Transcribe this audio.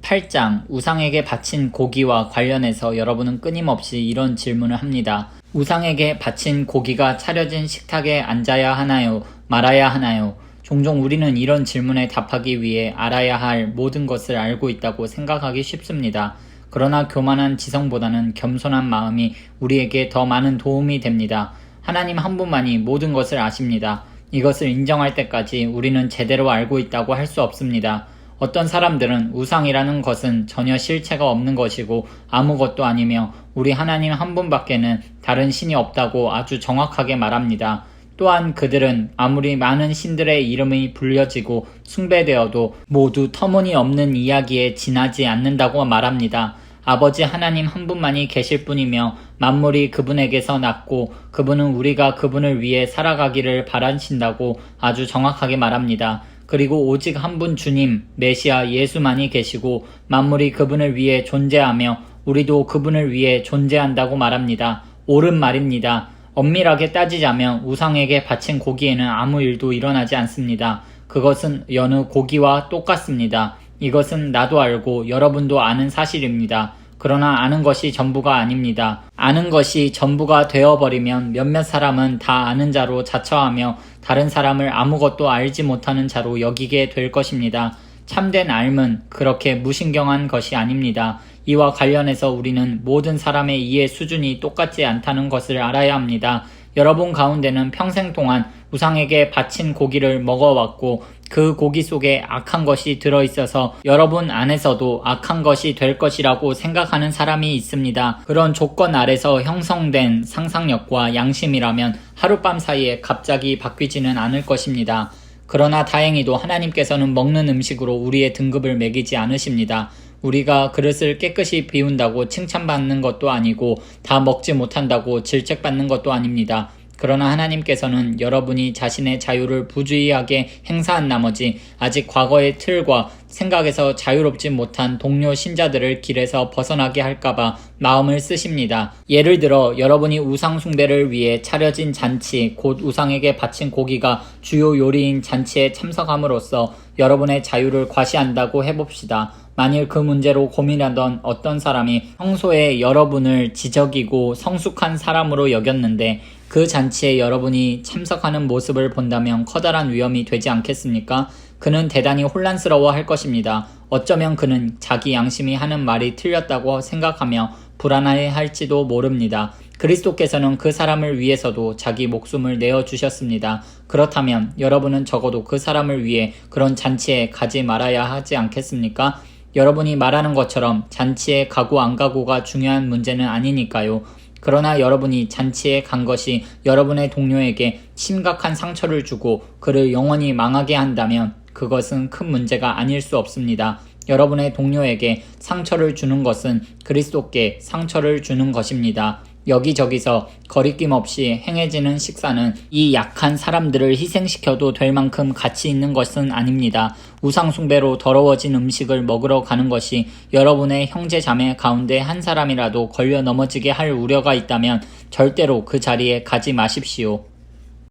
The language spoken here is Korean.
8장 우상에게 바친 고기와 관련해서 여러분은 끊임없이 이런 질문을 합니다. 우상에게 바친 고기가 차려진 식탁에 앉아야 하나요? 말아야 하나요? 종종 우리는 이런 질문에 답하기 위해 알아야 할 모든 것을 알고 있다고 생각하기 쉽습니다. 그러나 교만한 지성보다는 겸손한 마음이 우리에게 더 많은 도움이 됩니다. 하나님 한 분만이 모든 것을 아십니다. 이것을 인정할 때까지 우리는 제대로 알고 있다고 할 수 없습니다. 어떤 사람들은 우상이라는 것은 전혀 실체가 없는 것이고 아무것도 아니며 우리 하나님 한 분밖에는 다른 신이 없다고 아주 정확하게 말합니다. 또한 그들은 아무리 많은 신들의 이름이 불려지고 숭배되어도 모두 터무니없는 이야기에 지나지 않는다고 말합니다. 아버지 하나님 한 분만이 계실 뿐이며 만물이 그분에게서 났고 그분은 우리가 그분을 위해 살아가기를 바라신다고 아주 정확하게 말합니다. 그리고 오직 한 분 주님, 메시아 예수만이 계시고 만물이 그분을 위해 존재하며 우리도 그분을 위해 존재한다고 말합니다. 옳은 말입니다. 엄밀하게 따지자면 우상에게 바친 고기에는 아무 일도 일어나지 않습니다. 그것은 여느 고기와 똑같습니다. 이것은 나도 알고 여러분도 아는 사실입니다. 그러나 아는 것이 전부가 아닙니다. 아는 것이 전부가 되어버리면 몇몇 사람은 다 아는 자로 자처하며 다른 사람을 아무것도 알지 못하는 자로 여기게 될 것입니다. 참된 알은 그렇게 무신경한 것이 아닙니다. 이와 관련해서 우리는 모든 사람의 이해 수준이 똑같지 않다는 것을 알아야 합니다. 여러분 가운데는 평생 동안 우상에게 바친 고기를 먹어왔고 그 고기 속에 악한 것이 들어있어서 여러분 안에서도 악한 것이 될 것이라고 생각하는 사람이 있습니다. 그런 조건 아래서 형성된 상상력과 양심이라면 하룻밤 사이에 갑자기 바뀌지는 않을 것입니다. 그러나 다행히도 하나님께서는 먹는 음식으로 우리의 등급을 매기지 않으십니다. 우리가 그릇을 깨끗이 비운다고 칭찬받는 것도 아니고 다 먹지 못한다고 질책받는 것도 아닙니다. 그러나 하나님께서는 여러분이 자신의 자유를 부주의하게 행사한 나머지 아직 과거의 틀과 생각에서 자유롭지 못한 동료 신자들을 길에서 벗어나게 할까봐 마음을 쓰십니다. 예를 들어 여러분이 우상 숭배를 위해 차려진 잔치, 곧 우상에게 바친 고기가 주요 요리인 잔치에 참석함으로써 여러분의 자유를 과시한다고 해봅시다. 만일 그 문제로 고민하던 어떤 사람이 평소에 여러분을 지적이고 성숙한 사람으로 여겼는데 그 잔치에 여러분이 참석하는 모습을 본다면 커다란 위험이 되지 않겠습니까? 그는 대단히 혼란스러워 할 것입니다. 어쩌면 그는 자기 양심이 하는 말이 틀렸다고 생각하며 불안해 할지도 모릅니다. 그리스도께서는 그 사람을 위해서도 자기 목숨을 내어주셨습니다. 그렇다면 여러분은 적어도 그 사람을 위해 그런 잔치에 가지 말아야 하지 않겠습니까? 여러분이 말하는 것처럼 잔치에 가고 안 가고가 중요한 문제는 아니니까요. 그러나 여러분이 잔치에 간 것이 여러분의 동료에게 심각한 상처를 주고 그를 영원히 망하게 한다면 그것은 큰 문제가 아닐 수 없습니다. 여러분의 동료에게 상처를 주는 것은 그리스도께 상처를 주는 것입니다. 여기저기서 거리낌 없이 행해지는 식사는 이 약한 사람들을 희생시켜도 될 만큼 가치 있는 것은 아닙니다. 우상 숭배로 더러워진 음식을 먹으러 가는 것이 여러분의 형제 자매 가운데 한 사람이라도 걸려 넘어지게 할 우려가 있다면 절대로 그 자리에 가지 마십시오.